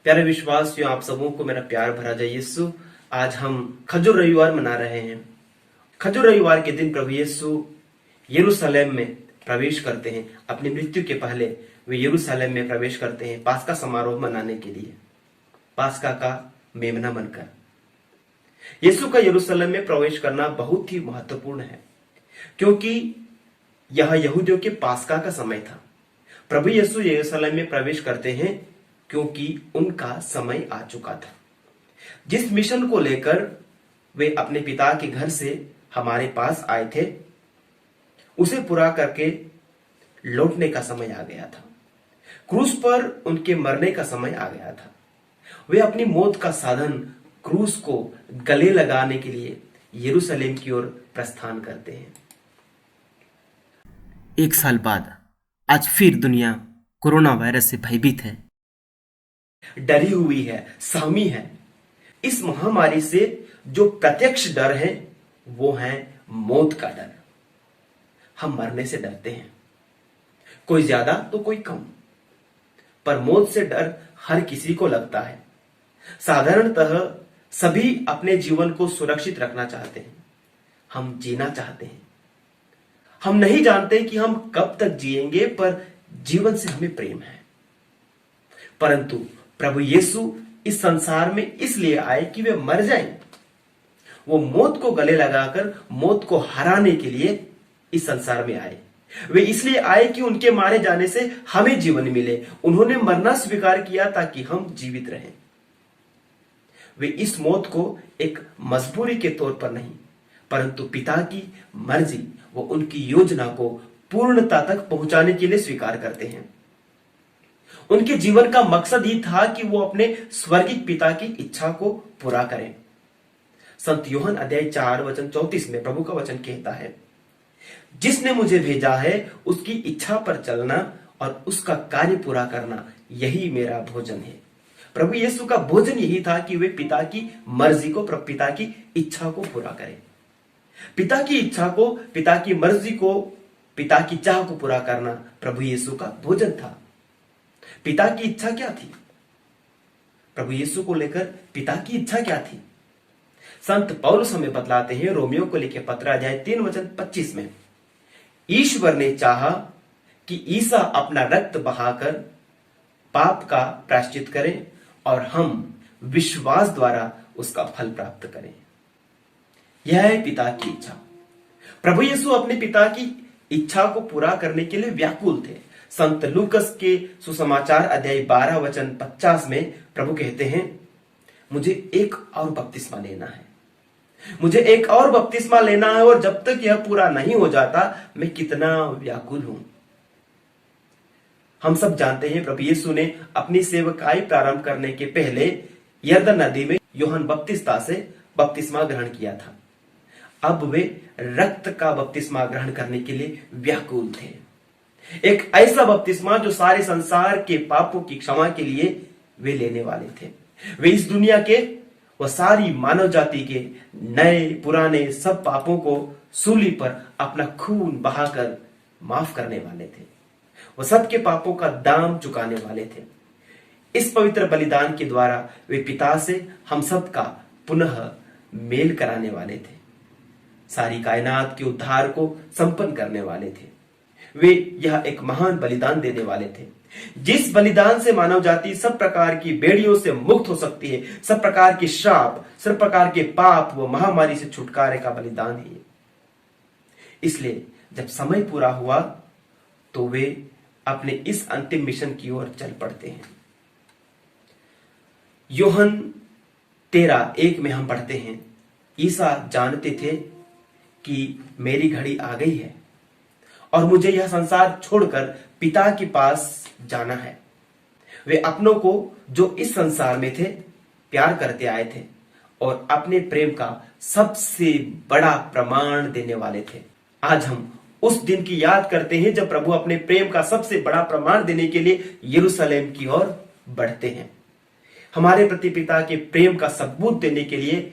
प्यारे विश्वासियों, आप सबों को मेरा प्यार भरा जय यीशु। आज हम खजूर रविवार मना रहे हैं। खजूर रविवार के दिन प्रभु यीशु यरूशलेम में प्रवेश करते हैं। अपनी मृत्यु के पहले वे यरूशलेम में प्रवेश करते हैं पास्का समारोह मनाने के लिए, पास्का का मेमना बनकर। यीशु का यरूशलेम में प्रवेश करना बहुत ही महत्वपूर्ण है, क्योंकि यह यहूदियों के पास्का का समय था। प्रभु यीशु यरूशलेम में प्रवेश करते हैं क्योंकि उनका समय आ चुका था। जिस मिशन को लेकर वे अपने पिता के घर से हमारे पास आए थे, उसे पूरा करके लौटने का समय आ गया था। क्रूस पर उनके मरने का समय आ गया था। वे अपनी मौत का साधन क्रूस को गले लगाने के लिए यरूशलेम की ओर प्रस्थान करते हैं। 1 साल बाद आज फिर दुनिया कोरोना वायरस से भयभीत है, डरी हुई है, सहमी है। इस महामारी से जो प्रत्यक्ष डर है वो है मौत का डर। हम मरने से डरते हैं, कोई ज्यादा तो कोई कम, पर मौत से डर हर किसी को लगता है। साधारणतः सभी अपने जीवन को सुरक्षित रखना चाहते हैं। हम जीना चाहते हैं। हम नहीं जानते कि हम कब तक जिएंगे, पर जीवन से हमें प्रेम है। परंतु प्रभु यीशु इस संसार में इसलिए आए कि वे मर जाएं। वो मौत को गले लगाकर मौत को हराने के लिए इस संसार में आए। वे इसलिए आए कि उनके मारे जाने से हमें जीवन मिले। उन्होंने मरना स्वीकार किया ताकि हम जीवित रहें। वे इस मौत को एक मजबूरी के तौर पर नहीं, परंतु पिता की मर्जी वो उनकी योजना को पूर्णता तक पहुंचाने के लिए स्वीकार करते हैं। उनके जीवन का मकसद ही था कि वो अपने स्वर्गीय पिता की इच्छा को पूरा करें। संत यूहन्ना अध्याय 4 वचन 34 में प्रभु का वचन कहता है, जिसने मुझे भेजा है उसकी इच्छा पर चलना और उसका कार्य पूरा करना, यही मेरा भोजन है। प्रभु यीशु का भोजन यही था कि वे पिता की मर्जी को, पिता की इच्छा को पूरा करें। पिता की इच्छा को, पिता की मर्जी को, पिता की चाह को पूरा करना प्रभु यीशु का भोजन था। पिता की इच्छा क्या थी? प्रभु यीशु को लेकर पिता की इच्छा क्या थी? संत पौलुस हमें बतलाते हैं रोमियो को लिखे पत्र अध्याय 3 वचन 25 में, ईश्वर ने चाहा कि ईसा अपना रक्त बहाकर पाप का प्रायश्चित करें और हम विश्वास द्वारा उसका फल प्राप्त करें। यह है पिता की इच्छा। प्रभु यीशु अपने पिता की इच्छा को पूरा करने के लिए व्याकुल थे। संत लूकस के सुसमाचार अध्याय 12 वचन 50 में प्रभु कहते हैं, मुझे एक और बपतिस्मा लेना है, मुझे एक और बपतिस्मा लेना है, और जब तक यह पूरा नहीं हो जाता मैं कितना व्याकुल हूं। हम सब जानते हैं प्रभु यीशु ने अपनी सेवकाई प्रारंभ करने के पहले यरदन नदी में यूहन्ना बपतिस्ता से बपतिस्मा ग्रहण किया था। अब वे रक्त का बपतिस्मा ग्रहण करने के लिए व्याकुल थे। एक ऐसा बपतिस्मा जो सारे संसार के पापों की क्षमा के लिए वे लेने वाले थे। वे इस दुनिया के व सारी मानव जाति के नए पुराने सब पापों को सूली पर अपना खून बहाकर माफ करने वाले थे। वह सबके पापों का दाम चुकाने वाले थे। इस पवित्र बलिदान के द्वारा वे पिता से हम सब का पुनः मेल कराने वाले थे। सारी कायनात के उद्धार को संपन्न करने वाले थे। वे यह एक महान बलिदान देने वाले थे, जिस बलिदान से मानव जाति सब प्रकार की बेड़ियों से मुक्त हो सकती है। सब प्रकार के श्राप, सब प्रकार के पाप व महामारी से छुटकारे का बलिदान है। इसलिए जब समय पूरा हुआ तो वे अपने इस अंतिम मिशन की ओर चल पड़ते हैं। यूहन्ना 13:1 में हम पढ़ते हैं, ईसा जानते थे कि मेरी घड़ी आ गई है और मुझे यह संसार छोड़कर पिता के पास जाना है। वे अपनों को जो इस संसार में थे प्यार करते आए थे और अपने प्रेम का सबसे बड़ा प्रमाण देने वाले थे। आज हम उस दिन की याद करते हैं जब प्रभु अपने प्रेम का सबसे बड़ा प्रमाण देने के लिए यरूशलेम की ओर बढ़ते हैं। हमारे प्रति पिता के प्रेम का सबूत देने के लिए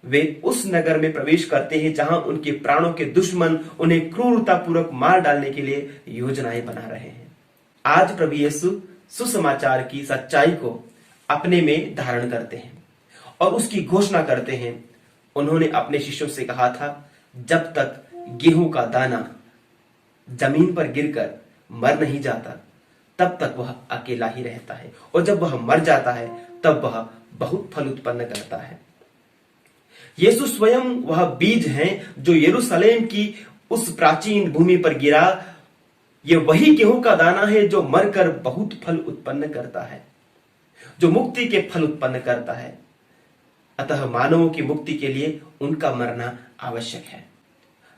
वे उस नगर में प्रवेश करते हैं जहां उनके प्राणों के दुश्मन उन्हें क्रूरतापूर्वक मार डालने के लिए योजनाएं बना रहे हैं। आज प्रभु यीशु सुसमाचार की सच्चाई को अपने में धारण करते हैं और उसकी घोषणा करते हैं। उन्होंने अपने शिष्यों से कहा था, जब तक गेहूं का दाना जमीन पर गिरकर मर नहीं जाता तब तक वह अकेला ही रहता है, और जब वह मर जाता है तब वह बहुत फल उत्पन्न करता है। यीशु स्वयं वह बीज है जो यरूशलेम की उस प्राचीन भूमि पर गिरा। यह वही गेहूं का दाना है जो मरकर बहुत फल उत्पन्न करता है, जो मुक्ति के फल उत्पन्न करता है। अतः मानवों की मुक्ति के लिए उनका मरना आवश्यक है।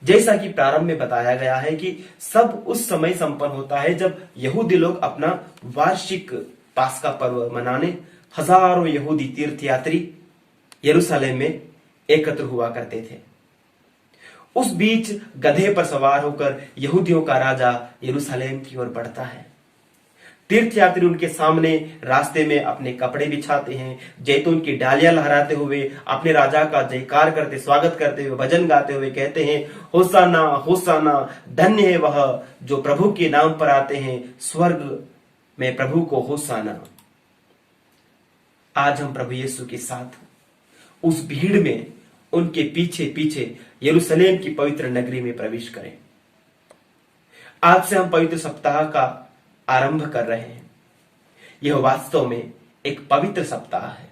जैसा कि प्रारंभ में बताया गया है कि सब उस समय संपन्न होता है जब यहूदी लोग अपना वार्षिक पास्का पर्व मनाने हजारों यहूदी तीर्थयात्री यरूशलेम में एकत्र हुआ करते थे। उस बीच गधे पर सवार होकर यहूदियों का राजा यरूशलेम की ओर बढ़ता है। तीर्थयात्री उनके सामने रास्ते में अपने कपड़े बिछाते हैं, जैतून की डालियां लहराते हुए अपने राजा का जयकार करते, स्वागत करते हुए, भजन गाते हुए कहते हैं, होसाना होसाना, धन्य है वह जो प्रभु के नाम पर आते हैं, स्वर्ग में प्रभु को होसाना। आज हम प्रभु यीशु के साथ उस भीड़ में उनके पीछे पीछे यरूशलेम की पवित्र नगरी में प्रवेश करें। आज से हम पवित्र सप्ताह का आरंभ कर रहे हैं। यह वास्तव में एक पवित्र सप्ताह है।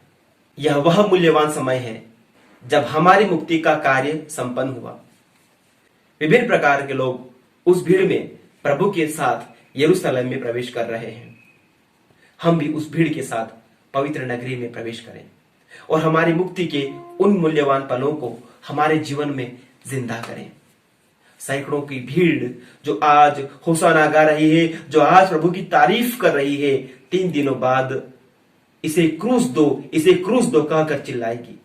यह वह मूल्यवान समय है जब हमारी मुक्ति का कार्य संपन्न हुआ। विभिन्न प्रकार के लोग उस भीड़ में प्रभु के साथ यरूशलेम में प्रवेश कर रहे हैं। हम भी उस भीड़ के साथ पवित्र नगरी में प्रवेश करें और हमारी मुक्ति के उन मूल्यवान पलों को हमारे जीवन में जिंदा करें। सैकड़ों की भीड़ जो आज होसाना गा रही है, जो आज प्रभु की तारीफ कर रही है, 3 दिनों बाद इसे क्रूस दो, इसे क्रूस दो कहकर चिल्लाएगी।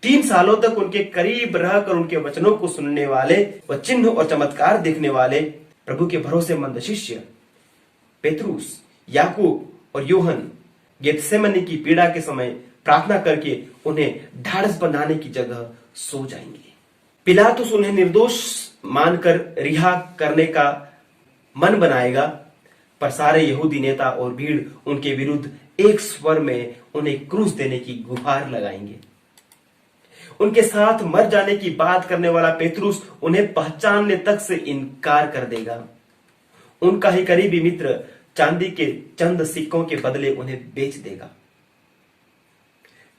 3 सालों तक उनके करीब रहकर उनके वचनों को सुनने वाले व चिन्ह और चमत्कार देखने वाले प्रभु के भरोसेमंद शिष्य पेतरुस, याकूब और यूहन गेतसेमनी की पीड़ा के समय प्रार्थना करके उन्हें ढाढ़स बनाने की जगह सो जाएंगे। पिलातुस उन्हें निर्दोष मानकर रिहा करने का मन बनाएगा, पर सारे यहूदी नेता और भीड़ उनके विरुद्ध एक स्वर में उन्हें क्रूस देने की गुहार लगाएंगे। उनके साथ मर जाने की बात करने वाला पेतरुस उन्हें पहचानने तक से इनकार कर देगा। उनका ही करीबी मित्र चांदी के चंद सिक्कों के बदले उन्हें बेच देगा।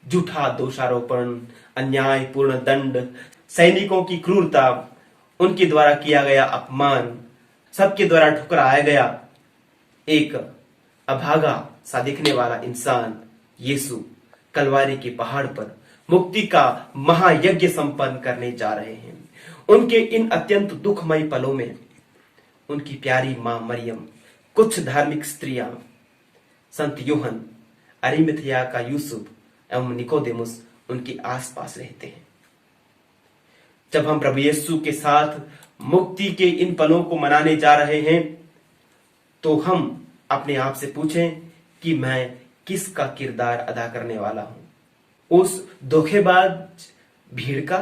झूठा दोषारोपण, अन्यायपूर्ण दंड, सैनिकों की क्रूरता, उनके द्वारा किया गया अपमान, सबके द्वारा ठुकराया गया एक अभागा सा दिखने वाला इंसान यीशु कलवारी के पहाड़ पर मुक्ति का महायज्ञ संपन्न करने जा रहे हैं। उनके इन अत्यंत दुखमय पलों में उनकी प्यारी मां मरियम, कुछ धार्मिक स्त्रियां, संत यूहन, अरिमथिया का यूसुफ एवं निकोदेमुस उनके आसपास रहते हैं। जब हम प्रभु यीशु के साथ मुक्ति के इन पलों को मनाने जा रहे हैं तो हम अपने आप से पूछें कि मैं किसका किरदार अदा करने वाला हूं। उस धोखेबाज भीड़ का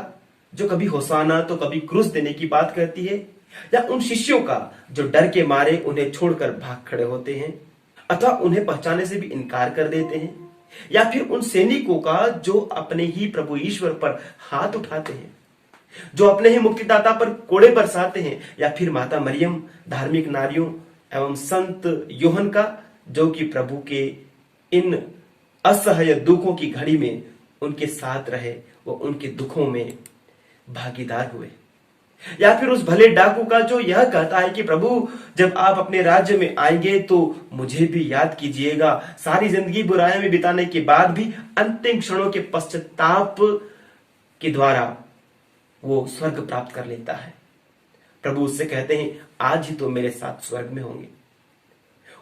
जो कभी होसाना तो कभी क्रूस देने की बात करती है, या उन शिष्यों का जो डर के मारे उन्हें छोड़कर भाग खड़े होते हैं अथवा उन्हें पहचानने से भी इनकार कर देते हैं, या फिर उन सैनिकों का जो अपने ही प्रभु ईश्वर पर हाथ उठाते हैं, जो अपने ही मुक्तिदाता पर कोड़े बरसाते हैं, या फिर माता मरियम, धार्मिक नारियों एवं संत यूहन का जो कि प्रभु के इन असह्य दुखों की घड़ी में उनके साथ रहे, वो उनके दुखों में भागीदार हुए, या फिर उस भले डाकू का जो यह कहता है कि प्रभु जब आप अपने राज्य में आएंगे तो मुझे भी याद कीजिएगा। सारी जिंदगी बुराइयों में बिताने के बाद भी अंतिम क्षणों के पश्चाताप के द्वारा वो स्वर्ग प्राप्त कर लेता है। प्रभु उससे कहते हैं, आज ही तो मेरे साथ स्वर्ग में होंगे।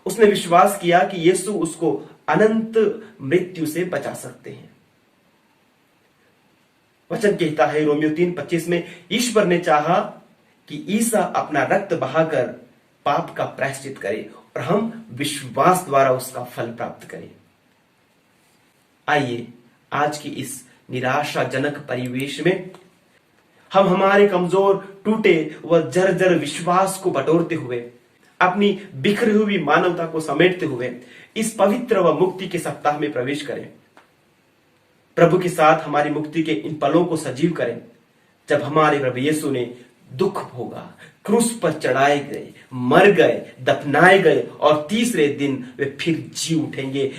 उसने विश्वास किया कि यीशु उसको अनंत मृत्यु से बचा सकते हैं। वचन कहता है रोमियो 3:25 में, ईश्वर ने चाहा कि ईसा अपना रक्त बहाकर पाप का प्रायश्चित करे और हम विश्वास द्वारा उसका फल प्राप्त करें। आइए आज की इस निराशाजनक परिवेश में हम हमारे कमजोर, टूटे व जर्जर विश्वास को बटोरते हुए, अपनी बिखरी हुई मानवता को समेटते हुए इस पवित्र व मुक्ति के सप्ताह में प्रवेश करें। प्रभु के साथ हमारी मुक्ति के इन पलों को सजीव करें, जब हमारे प्रभु यीशु ने दुख भोगा, क्रूस पर चढ़ाए गए, मर गए, दफनाए गए और तीसरे दिन वे फिर जी उठेंगे।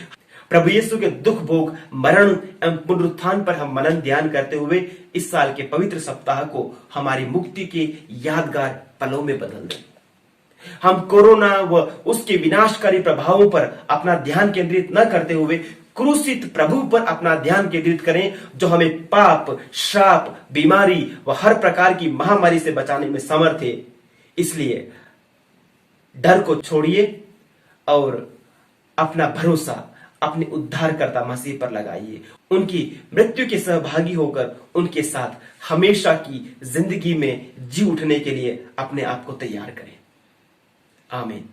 प्रभु यीशु के दुख भोग, मरण एवं पुनरुत्थान पर हम मनन ध्यान करते हुए इस साल के पवित्र सप्ताह को हमारी मुक्ति के यादगार पलों में बदल दें। हम कोरोना व उसके विनाशकारी प्रभावों पर अपना ध्यान केंद्रित न करते हुए क्रूसित प्रभु पर अपना ध्यान केंद्रित करें, जो हमें पाप, श्राप, बीमारी व हर प्रकार की महामारी से बचाने में समर्थ है। इसलिए डर को छोड़िए और अपना भरोसा अपने उद्धारकर्ता मसीह पर लगाइए। उनकी मृत्यु के सहभागी होकर उनके साथ हमेशा की जिंदगी में जी उठने के लिए अपने आप को तैयार करें। आमीन।